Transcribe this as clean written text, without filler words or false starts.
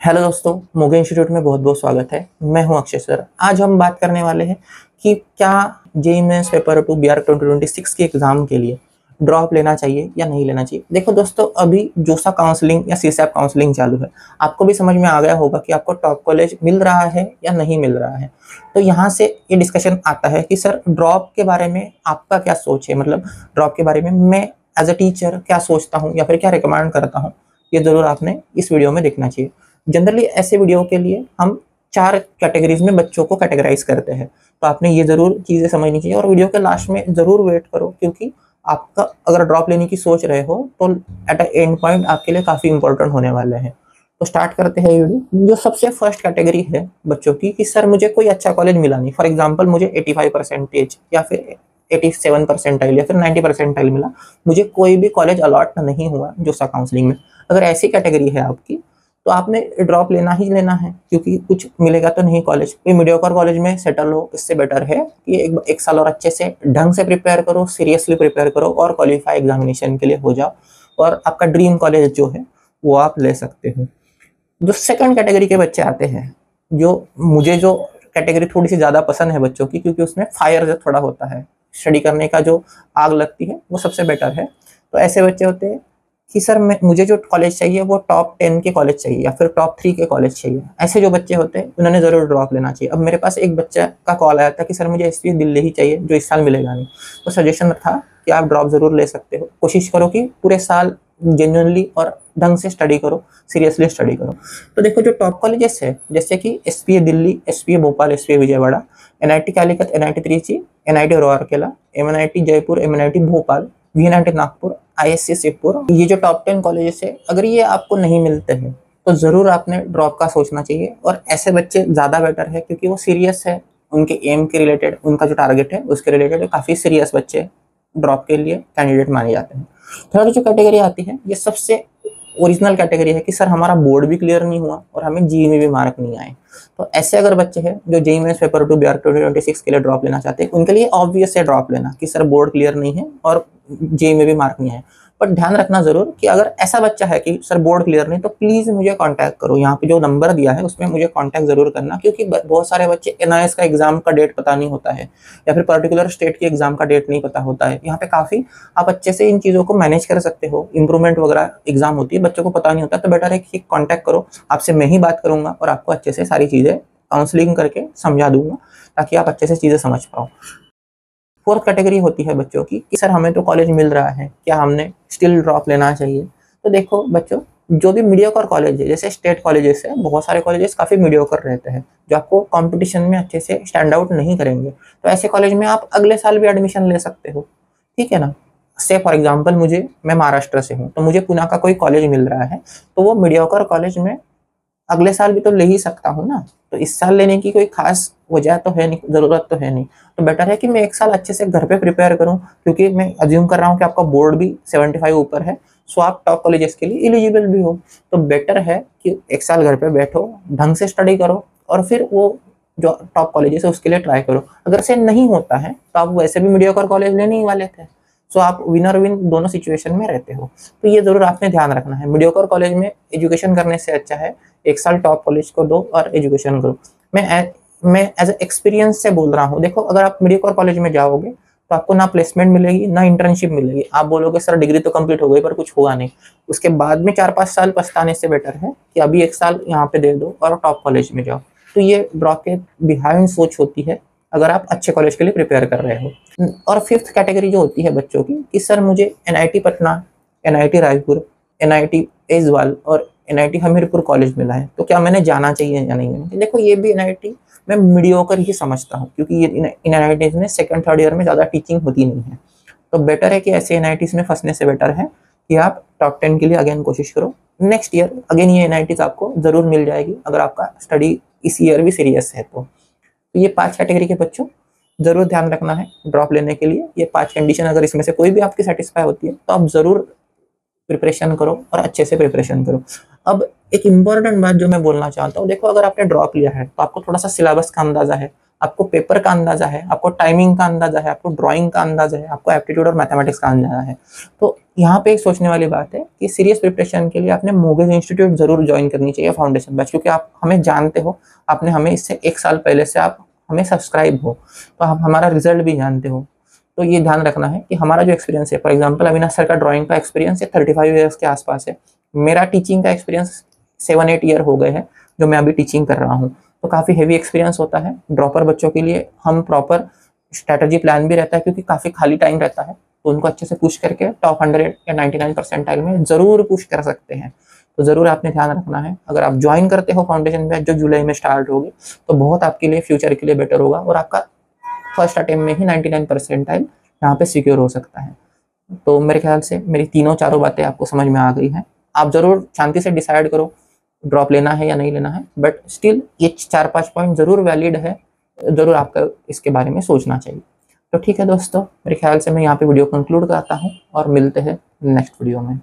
Hello दोस्तों, मोगे institute में बहुत बहुत स्वागत है। मैं हूं अक्षय सर। आज हम बात करने वाले हैं कि क्या जेईई मेंस पेपर 2 बीआर 2026 के एग्जाम के लिए ड्रॉप लेना चाहिए या नहीं लेना चाहिए। देखो दोस्तों, अभी जोसा काउंसलिंग या सीसैप काउंसलिंग चालू है। आपको भी समझ में आ गया होगा कि आपको टॉप कॉलेज मिल रहा है या नहीं मिल रहा है। तो यहाँ से ये डिस्कशन आता है कि सर ड्रॉप के बारे में आपका क्या सोच है, मतलब ड्रॉप के बारे में मैं एज अ टीचर क्या सोचता हूँ या फिर क्या रिकमेंड करता हूँ। ये जरूर आपने इस वीडियो में देखना चाहिए। जनरली ऐसे वीडियो के लिए हम 4 कैटेगरीज में बच्चों को कैटेगराइज करते हैं, तो आपने ये जरूर चीजें समझनी चाहिए और वीडियो के लास्ट में जरूर वेट करो, क्योंकि आपका अगर ड्रॉप लेने की सोच रहे हो तो एट अ एंड पॉइंट आपके लिए काफी इंपॉर्टेंट होने वाले हैं। तो स्टार्ट करते हैं वीडियो। जो सबसे फर्स्ट कैटेगरी है बच्चों की कि सर मुझे कोई अच्छा कॉलेज मिला नहीं, फॉर एग्जाम्पल मुझे 85% या फिर 87% या फिर 90% मिला, मुझे कोई भी कॉलेज अलॉट नहीं हुआ जोसा काउंसलिंग में। अगर ऐसी कैटेगरी है आपकी तो आपने ड्रॉप लेना ही लेना है, क्योंकि कुछ मिलेगा तो नहीं कॉलेज। कोई मीडियोकर कॉलेज में सेटल हो, इससे बेटर है कि एक साल और अच्छे से ढंग से प्रिपेयर करो, सीरियसली प्रिपेयर करो और क्वालिफाई एग्जामिनेशन के लिए हो जाओ और आपका ड्रीम कॉलेज जो है वो आप ले सकते हो। जो सेकंड कैटेगरी के बच्चे आते हैं, जो कैटेगरी थोड़ी सी ज़्यादा पसंद है बच्चों की, क्योंकि उसमें फायर जो थोड़ा होता है, स्टडी करने का जो आग लगती है वो सबसे बेटर है। तो ऐसे बच्चे होते हैं कि सर मुझे जो कॉलेज चाहिए वो टॉप 10 के कॉलेज चाहिए या फिर टॉप 3 के कॉलेज चाहिए। ऐसे जो बच्चे होते हैं उन्होंने ज़रूर ड्रॉप लेना चाहिए। अब मेरे पास एक बच्चा का कॉल आया था कि सर मुझे एसपीए दिल्ली ही चाहिए, जो इस साल मिलेगा नहीं। तो सजेशन था कि आप ड्रॉप ज़रूर ले सकते हो। कोशिश करो कि पूरे साल जेन्युइनली और ढंग से स्टडी करो, सीरियसली स्टडी करो। तो देखो, जो टॉप कॉलेजेस है जैसे कि SPA Delhi, SPA Bhopal, SPA Vijayawada, NIT Calicut, NIT Trichy, NIT Rourkela, MNIT Jaipur, MNIT Bhopal, VNIT Nagpur, ISC Shibpur, ये जो टॉप 10 कॉलेजेस है, अगर ये आपको नहीं मिलते हैं तो ज़रूर आपने ड्रॉप का सोचना चाहिए। और ऐसे बच्चे ज़्यादा बेटर है क्योंकि वो सीरियस है, उनके एम के रिलेटेड, उनका जो टारगेट है उसके रिलेटेड काफ़ी सीरियस बच्चे ड्रॉप के लिए कैंडिडेट माने जाते हैं। थर्ड जो कैटेगरी आती है, ये सबसे ओरिजिनल कैटेगरी है कि सर हमारा बोर्ड भी क्लियर नहीं हुआ और हमें जेईई में भी मार्क नहीं आए। तो ऐसे अगर बच्चे हैं जो जेईई मेंस पेपर 2 बीआर 2026 के लिए ड्रॉप लेना चाहते हैं, उनके लिए ऑब्वियस है ड्रॉप लेना कि सर बोर्ड क्लियर नहीं है और जेईई में भी मार्क नहीं आए। पर ध्यान रखना जरूर कि अगर ऐसा बच्चा है कि सर बोर्ड क्लियर नहीं, तो प्लीज मुझे कांटेक्ट करो। यहाँ पे जो नंबर दिया है उसमें मुझे कांटेक्ट जरूर करना, क्योंकि बहुत सारे बच्चे एनआईएस का एग्जाम का डेट पता नहीं होता है या फिर पर्टिकुलर स्टेट के एग्जाम का डेट नहीं पता होता है। यहाँ पे काफी आप अच्छे से इन चीजों को मैनेज कर सकते हो। इंप्रूवमेंट वगैरह एग्जाम होती है, बच्चों को पता नहीं होता, तो बेटर है कि कांटेक्ट करो। आपसे मैं ही बात करूंगा और आपको अच्छे से सारी चीजें काउंसलिंग करके समझा दूंगा, ताकि आप अच्छे से चीजें समझ पाओ। फोर्थ कैटेगरी होती है बच्चों की कि सर हमें तो कॉलेज मिल रहा है, क्या हमने स्टिल ड्रॉप लेना चाहिए। तो देखो बच्चों, जो भी मीडियोकर कॉलेज है, जैसे स्टेट कॉलेजेस है, बहुत सारे कॉलेजेस काफ़ी मीडियोकर रहते हैं जो आपको कंपटीशन में अच्छे से स्टैंड आउट नहीं करेंगे। तो ऐसे कॉलेज में आप अगले साल भी एडमिशन ले सकते हो, ठीक है ना। से फॉर एग्जाम्पल मैं महाराष्ट्र से हूँ, तो मुझे पुणे का कोई कॉलेज मिल रहा है, तो वो मीडियोकर कॉलेज में अगले साल भी तो ले ही सकता हूँ ना। तो इस साल लेने की कोई खास वजह तो है नहीं, जरूरत तो है नहीं। तो बेटर है कि मैं एक साल अच्छे से घर पे प्रिपेयर करूँ, क्योंकि मैं अज्यूम कर रहा हूँ कि आपका बोर्ड भी 75 ऊपर है, सो आप टॉप कॉलेजेस के लिए एलिजिबल भी हो। तो बेटर है कि एक साल घर पे बैठो, ढंग से स्टडी करो और फिर वो जो टॉप कॉलेजेस है उसके लिए ट्राई करो। अगर से नहीं होता है तो आप वैसे भी मीडियोकर कॉलेज लेने ही वाले थे, सो आप विनर विन दोनों सिचुएशन में रहते हो। तो ये जरूर आपने ध्यान रखना है। मीडियोकर कॉलेज में एजुकेशन करने से अच्छा है एक साल टॉप कॉलेज को दो और एजुकेशन करो। मैं एज एक्सपीरियंस से बोल रहा हूँ। देखो, अगर आप मीडियोकर कॉलेज में जाओगे तो आपको ना प्लेसमेंट मिलेगी ना इंटर्नशिप मिलेगी। आप बोलोगे सर डिग्री तो कंप्लीट हो गई पर कुछ हुआ नहीं, उसके बाद में 4-5 साल पछताने से बेटर है कि अभी एक साल यहाँ पे दे दो और टॉप कॉलेज में जाओ। तो ये ड्रॉप के बिहाइंड सोच होती है अगर आप अच्छे कॉलेज के लिए प्रिपेयर कर रहे हो। और फिफ्थ कैटेगरी जो होती है बच्चों की कि सर मुझे NIT Patna, NIT Raipur, NIT Aizawl और एनआईटी हमीरपुर कॉलेज मिला है, तो क्या मैंने जाना चाहिए या नहीं। देखो, ये भी एनआईटी मैं मीडियोकर ही समझता हूँ, क्योंकि ये इन एनआईटीज में सेकंड थर्ड ईयर में ज़्यादा टीचिंग होती नहीं है। तो बेटर है कि ऐसे एनआईटीज में फंसने से बेटर है कि आप टॉप 10 के लिए अगेन कोशिश करो। नेक्स्ट ईयर अगेन ये एनआईटीज आपको ज़रूर मिल जाएगी अगर आपका स्टडी इस ईयर भी सीरियस है। तो ये 5 कैटेगरी के बच्चों जरूर ध्यान रखना है ड्रॉप लेने के लिए। ये 5 कंडीशन, अगर इसमें से कोई भी आपकी सेटिस्फाई होती है तो आप जरूर प्रिपरेशन करो और अच्छे से प्रिपरेशन करो। अब एक इम्पॉर्टेंट बात जो मैं बोलना चाहता हूँ, देखो अगर आपने ड्रॉप लिया है तो आपको थोड़ा सा सिलेबस का अंदाजा है, आपको पेपर का अंदाजा है, आपको टाइमिंग का अंदाजा है, आपको ड्राइंग का अंदाजा है, आपको एप्टीट्यूड और मैथमेटिक्स का अंदाजा है। तो यहाँ पे एक सोचने वाली बात है कि सीरियस प्रिपरेशन के लिए आपने मोगेज इंस्टीट्यूट जरूर ज्वाइन करनी चाहिए फाउंडेशन बैच, क्योंकि आप हमें जानते हो, आपने हमें इससे 1 साल पहले से आप हमें सब्सक्राइब हो, तो आप हमारा रिजल्ट भी जानते हो। तो ये ध्यान रखना है कि हमारा जो एक्सपीरियंस है, फॉर एग्जांपल अविनाश सर का ड्राइंग का एक्सपीरियंस 35 ईयर्स के आसपास है, मेरा टीचिंग का एक्सपीरियंस 7-8 ईयर हो गए हैं जो मैं अभी टीचिंग कर रहा हूँ। तो काफ़ी हेवी एक्सपीरियंस होता है। ड्रॉपर बच्चों के लिए हम प्रॉपर स्ट्रैटेजी प्लान भी रहता है, क्योंकि काफ़ी खाली टाइम रहता है, तो उनको अच्छे से पुश करके टॉप 100 या 99 परसेंटाइल में ज़रूर पुश कर सकते हैं। तो ज़रूर आपने ध्यान रखना है, अगर आप ज्वाइन करते हो फाउंडेशन बैच जो जुलाई में स्टार्ट होगी, तो बहुत आपके लिए फ्यूचर के लिए बेटर होगा और आपका फर्स्ट अटेम्प्ट में ही 99 परसेंटाइल यहाँ पे सिक्योर हो सकता है। तो मेरे ख्याल से मेरी तीनों चारों बातें आपको समझ में आ गई हैं। आप ज़रूर शांति से डिसाइड करो ड्रॉप लेना है या नहीं लेना है, बट स्टिल ये 4-5 पॉइंट ज़रूर वैलिड है, ज़रूर आपका इसके बारे में सोचना चाहिए। तो ठीक है दोस्तों, मेरे ख्याल से मैं यहाँ पे वीडियो कंक्लूड करता हूँ और मिलते हैं नेक्स्ट वीडियो में।